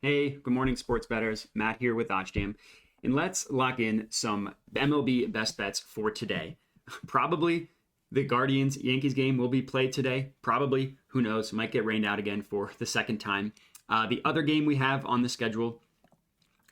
Hey, good morning, sports bettors. Matt here with OddsJam. And let's lock in some MLB best bets for today. Probably the Guardians-Yankees game will be played today. Probably, who knows, might get rained out again for the second time. The other game we have on the schedule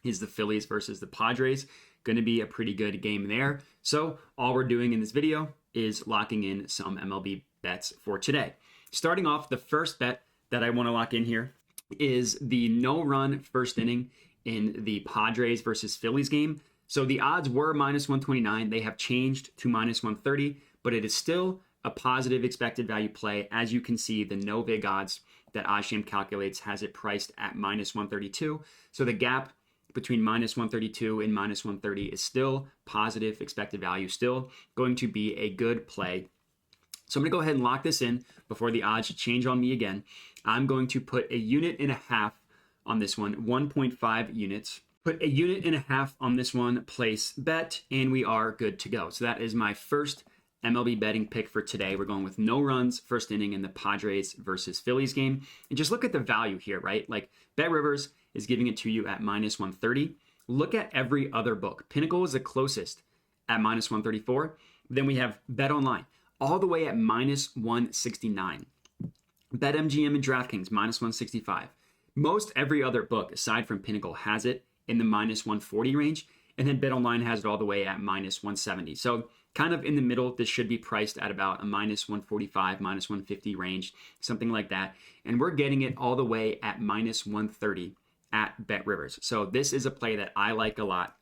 is the Phillies versus the Padres. Going to be a pretty good game there. So all we're doing in this video is locking in some MLB bets for today. Starting off, the first bet that I want to lock in here is the no-run first inning in the Padres versus Phillies game. So the odds were minus 129. They have changed to minus 130, but it is still a positive expected value play. As you can see, the no vig odds that OddsJam calculates has it priced at minus 132. So the gap between minus 132 and minus 130 is still positive expected value, still going to be a good play. So I'm going to go ahead and lock this in before the odds change on me again. I'm going to put a unit and a half on this one, 1.5 units. Put a unit and a half on this one, place bet, and we are good to go. So that is my first MLB betting pick for today. We're going with no runs, first inning in the Padres versus Phillies game. And just look at the value here, right? Like BetRivers is giving it to you at minus 130. Look at every other book. Pinnacle is the closest at minus 134. Then we have BetOnline all the way at minus 169. BetMGM and DraftKings, minus 165. Most every other book, aside from Pinnacle, has it in the minus 140 range. And then BetOnline has it all the way at minus 170. So kind of in the middle, this should be priced at about a minus 145, minus 150 range, something like that. And we're getting it all the way at minus 130 at BetRivers. So this is a play that I like a lot.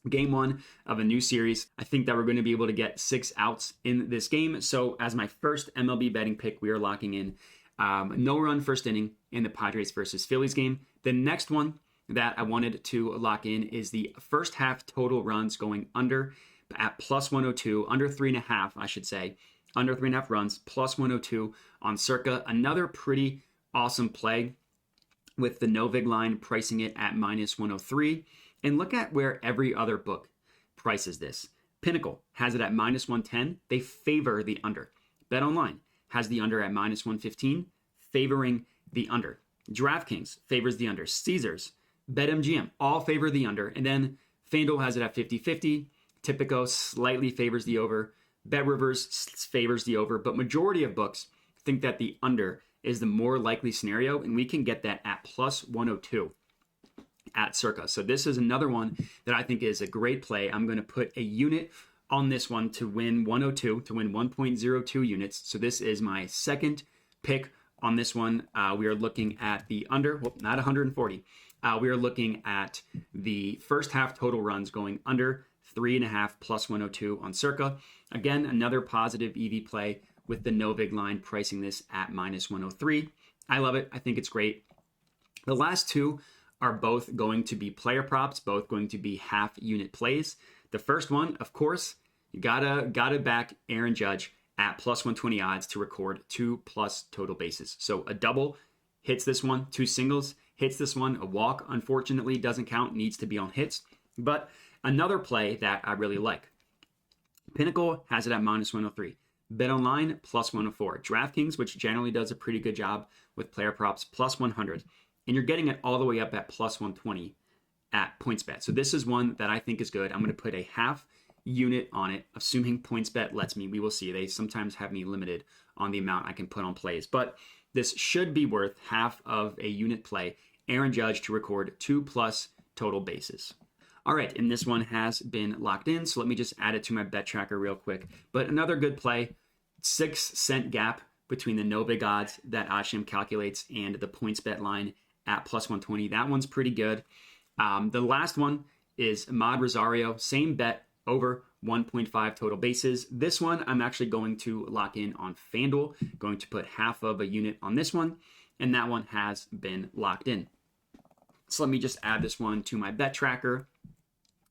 Game one of a new series. I think that we're going to be able to get 6 outs in this game. So as my first MLB betting pick, we are locking in no run first inning in the Padres versus Phillies game. The next one that I wanted to lock in is the first half total runs going under at plus 102, under 3.5, I should say, under 3.5 runs, plus 102 on Circa. Another pretty awesome play with the no vig line pricing it at minus 103. And look at where every other book prices this. Pinnacle has it at minus 110. They favor the under. BetOnline has the under at minus 115, favoring the under. DraftKings favors the under. Caesars, BetMGM, all favor the under. And then FanDuel has it at 50-50. Tipico slightly favors the over. BetRivers favors the over. But majority of books think that the under is the more likely scenario. And we can get that at plus 102. At Circa. So this is another one that I think is a great play. I'm going to put a unit on this one to win 102, to win 1.02 units. So this is my second pick on this one. We are looking at the under, well, not 140. We are looking at the first half total runs going under 3.5 plus 102 on Circa. Again, another positive EV play with the no vig line pricing this at minus 103. I love it. I think it's great. The last two are both going to be player props, both going to be half unit plays. The first one, of course, you gotta back Aaron Judge at plus 120 odds to record 2+ total bases. So a double hits this one, 2 singles hits this one, a walk unfortunately doesn't count, needs to be on hits. But another play that I really like. Pinnacle has it at minus 103. BetOnline plus 104. DraftKings, which generally does a pretty good job with player props, plus 100. And you're getting it all the way up at plus 120 at PointsBet. So this is one that I think is good. I'm going to put a half unit on it, assuming PointsBet lets me. We will see. They sometimes have me limited on the amount I can put on plays. But this should be worth half of a unit play. Aaron Judge to record 2+ total bases. All right, and this one has been locked in. So let me just add it to my bet tracker real quick. But another good play, 6-cent gap between the no vig odds that OddsJam calculates and the PointsBet line at plus 120. That one's pretty good. The last one is Ahmad Rosario. Same bet, over 1.5 total bases. This one I'm actually going to lock in on FanDuel. Going to put half of a unit on this one. And that one has been locked in. So let me just add this one to my bet tracker.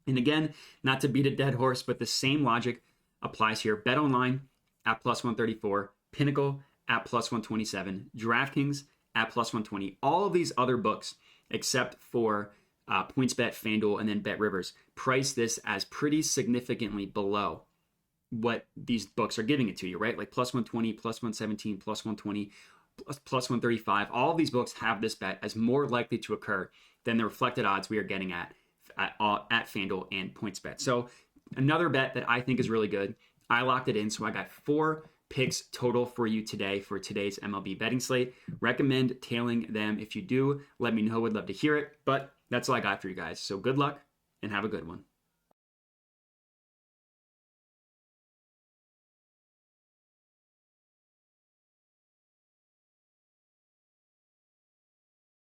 And again, not to beat a dead horse, but the same logic applies here. BetOnline at plus 134. Pinnacle at plus 127. DraftKings at plus 120. All of these other books, except for PointsBet, FanDuel, and then BetRivers, price this as pretty significantly below what these books are giving it to you, right? Like plus 120, plus 117, plus 120. plus 135. All of these books have this bet as more likely to occur than the reflected odds we are getting at FanDuel and PointsBet. So another bet that I think is really good. I locked it in, so I got 4 picks total for you today for today's MLB betting slate. Recommend tailing them. If you do, let me know. Would love to hear it. But that's all I got for you guys. So good luck and have a good one.